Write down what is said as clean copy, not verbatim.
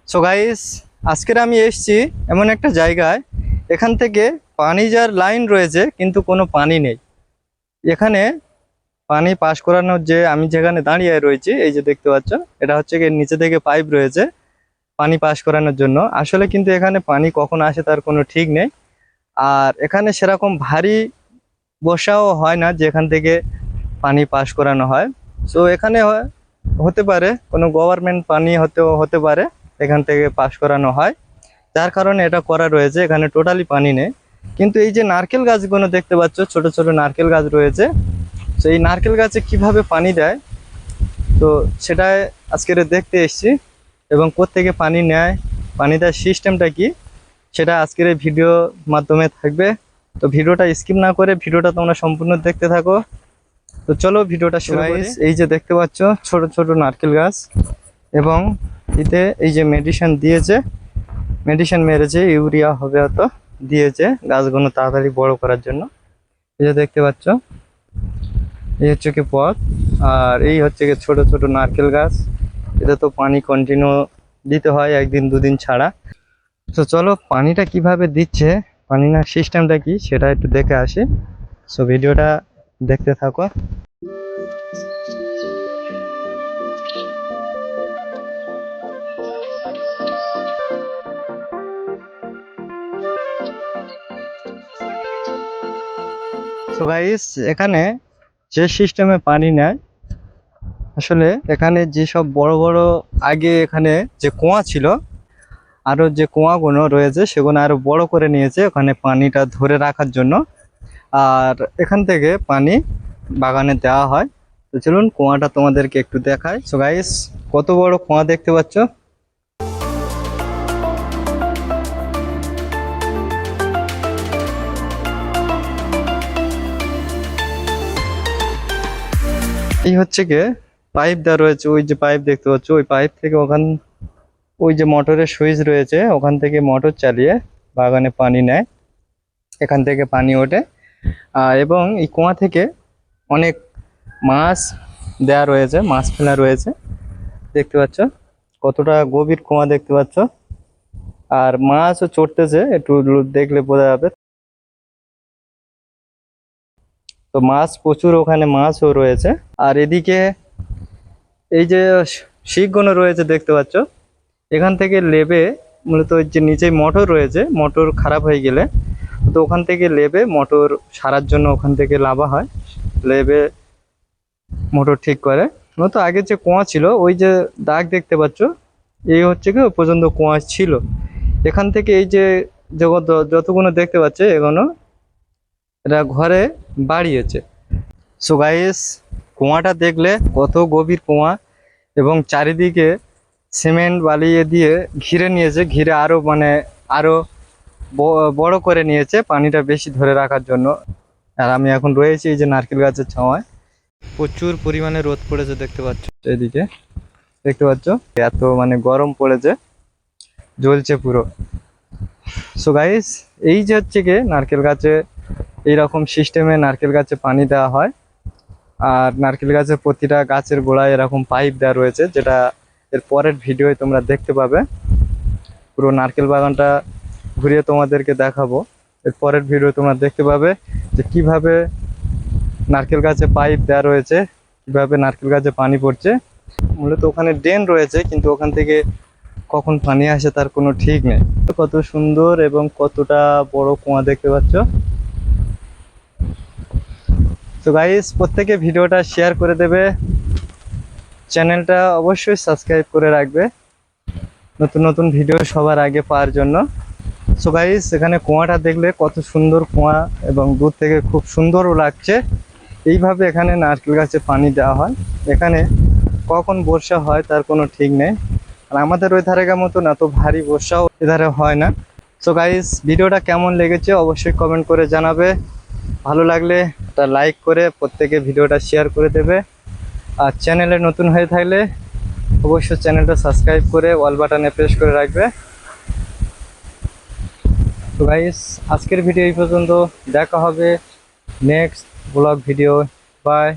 So guys, আজকের আমি এসেছি এমন একটা জায়গায়, এখান থেকে পানি যার লাইন রয়েছে কিন্তু কোনো পানি নেই। এখানে পানি পাস করানোর যে আমি যেখানে দাঁড়িয়ে রয়েছি, এই যে দেখতে পাচ্ছ, এটা হচ্ছে কি নিচে থেকে পাইপ রয়েছে পানি পাস করানোর জন্য। আসলে কিন্তু এখানে পানি কখন আসে তার কোনো ঠিক নেই। আর এখানে সেরকম ভারী বসাও হয় না যেখান থেকে পানি পাস করানো হয়। সো এখানে হতে পারে কোনো গভর্নমেন্ট পানি হতে পারে এখান থেকে পাস করানো হয়, যার কারণে এটা করা রয়েছে। এখানে টোটালি পানি নেই, কিন্তু এই যে নারকেল গাছগুলো দেখতে পাচ্ছ, ছোট ছোট নারকেল গাছ রয়েছে। তো এই নারকেল গাছে কিভাবে পানি দেয়, তো সেটাই আজকের দেখতে এসেছি, এবং কোত্থেকে পানি নেয়, পানি দেওয়ার সিস্টেমটা কি, সেটা আজকের এই ভিডিওর মাধ্যমে থাকবে। তো ভিডিওটা স্কিপ না করে ভিডিওটা তোমরা সম্পূর্ণ দেখতে থাকো। তো চলো ভিডিওটা শুরু করি। এই যে দেখতে পাচ্ছ ছোট ছোট নারকেল গাছ, এবং এতে এই যে মেডিসিন দিয়েছে, মেডিসিন মেরেছে, ইউরিয়া হবে হয়তো দিয়েছে গাছগুলো তাড়াতাড়ি বড় করার জন্য। এই যে দেখতে পাচ্ছ, এই হচ্ছে কি পথ, আর এই হচ্ছে কি ছোট ছোট নারকেল গাছ। এটা তো পানি কন্টিনিউ দিতে হয় একদিন দুদিন ছাড়া। তো চলো পানিটা কিভাবে দিচ্ছে, পানি না সিস্টেমটা কি, সেটা একটু দেখে আসি। সো ভিডিওটা দেখতে থাকো। সো গাইস, এখানে যে সিস্টেমে পানি নেয়, আসলে এখানে যেসব বড় বড় আগে এখানে যে কুয়া ছিল, আরো যে কুয়াগুলো রয়েছে সেগুলো আরো বড় করে নিয়েছে ওখানে পানিটা ধরে রাখার জন্য। আর এখান থেকে পানি বাগানে দেওয়া হয়। তো চলুন কুয়াটা তোমাদেরকে একটু দেখাই। সো গাইস, কত বড় কুয়া দেখতে পাচ্ছ। এই হচ্ছে গিয়ে পাইপ দেওয়া রয়েছে, ওই যে পাইপ দেখতে পাচ্ছ, ওই পাইপ থেকে ওই যে মোটরের সুইচ রয়েছে, ওখান থেকে মোটর চালিয়ে বাগানে পানি নেয়, এখান থেকে পানি ওঠে। এবং এই কুয়া থেকে অনেক মাছ দেয়া রয়েছে, মাছ ফেলা রয়েছে, দেখতে পাচ্ছ কতটা গভীর কুয়া দেখতে পাচ্ছ। আর মাছও চড়তেছে, একটু দেখলে বোঝা যাবে। তো মাছ প্রচুর, ওখানে মাছও রয়েছে। আর এদিকে এই যে শিকগুলো রয়েছে দেখতে পাচ্ছ, এখান থেকে লেবে মূলত ওই যে নিচে মোটর রয়েছে, মোটর খারাপ হয়ে গেলে তো ওখান থেকে লেবে মোটর সারার জন্য ওখান থেকে লাভা হয়, লেবে মোটর ঠিক করে। মূলত আগে যে কুয়া ছিল, ওই যে দাগ দেখতে পাচ্ছ, এই হচ্ছে কি ওই পর্যন্ত কুয়া ছিল। এখান থেকে এই যে জগৎ যতগুলো দেখতে পাচ্ছে এগুলো এরা ঘরে বাড়িয়েছে। সো গাইস, কুয়াটা দেখলে কত গভীর কুয়া, এবং চারিদিকে সিমেন্ট বালিয়ে দিয়ে ঘিরে নিয়েছে, ঘিরে আরো মানে আরো বড় করে নিয়েছে পানিটা বেশি ধরে রাখার জন্য। আর আমি এখন রয়েছি এই যে নারকেল গাছের ছাওয়ায়, প্রচুর পরিমাণে রোদ পড়েছে দেখতে পাচ্ছ, এদিকে দেখতে পাচ্ছ এত মানে গরম পড়েছে, জ্বলছে পুরো। সো গাইস, এই যে হচ্ছে গিয়ে নারকেল গাছে এইরকম সিস্টেমে নারকেল গাছে পানি দেওয়া হয়। আর নারকেল গাছের প্রতিটা গাছের গোড়ায় এরকম পাইপ দেওয়া রয়েছে, যেটা এর পরের ভিডিওয়ে তোমরা দেখতে পাবে। পুরো নারকেল বাগানটা ঘুরিয়ে তোমাদেরকে দেখাবো, এর পরের ভিডিও তোমরা দেখতে পাবে যে কিভাবে নারকেল গাছে পাইপ দেওয়া রয়েছে, কিভাবে নারকেল গাছে পানি পড়ছে। মূলত ওখানে ড্রেন রয়েছে, কিন্তু ওখান থেকে কখন পানি আসে তার কোনো ঠিক নেই। কত সুন্দর এবং কতটা বড় কুয়া দেখতে পাচ্ছ। তো গাইস, প্রত্যেকে ভিডিওটা শেয়ার করে দেবে, চ্যানেলটা অবশ্যই সাবস্ক্রাইব করে রাখবে নতুন নতুন ভিডিও সবার আগে পাওয়ার জন্য। সো গাইস, এখানে কুয়াটা দেখলে কত সুন্দর কুয়া, এবং দূর থেকে খুব সুন্দরও লাগছে। এইভাবে এখানে নারকেল গাছে পানি দেওয়া হয়। এখানে কখন বর্ষা হয় তার কোনো ঠিক নেই। আর আমাদের ওই ধারেকার মতো না তো ভারী বর্ষাও এধারে হয় না। সো গাইস, ভিডিওটা কেমন লেগেছে অবশ্যই কমেন্ট করে জানাবে। ভালো লাগলে একটা লাইক করে প্রত্যেকে ভিডিওটা শেয়ার করে দেবে। আর চ্যানেলে নতুন হয়ে থাকলে অবশ্যই চ্যানেলটা সাবস্ক্রাইব করে অল বাটনে প্রেস করে রাখবে। তো গাইস, আজকের ভিডিও এই পর্যন্ত, দেখা হবে নেক্সট ব্লগ ভিডিও। বাই।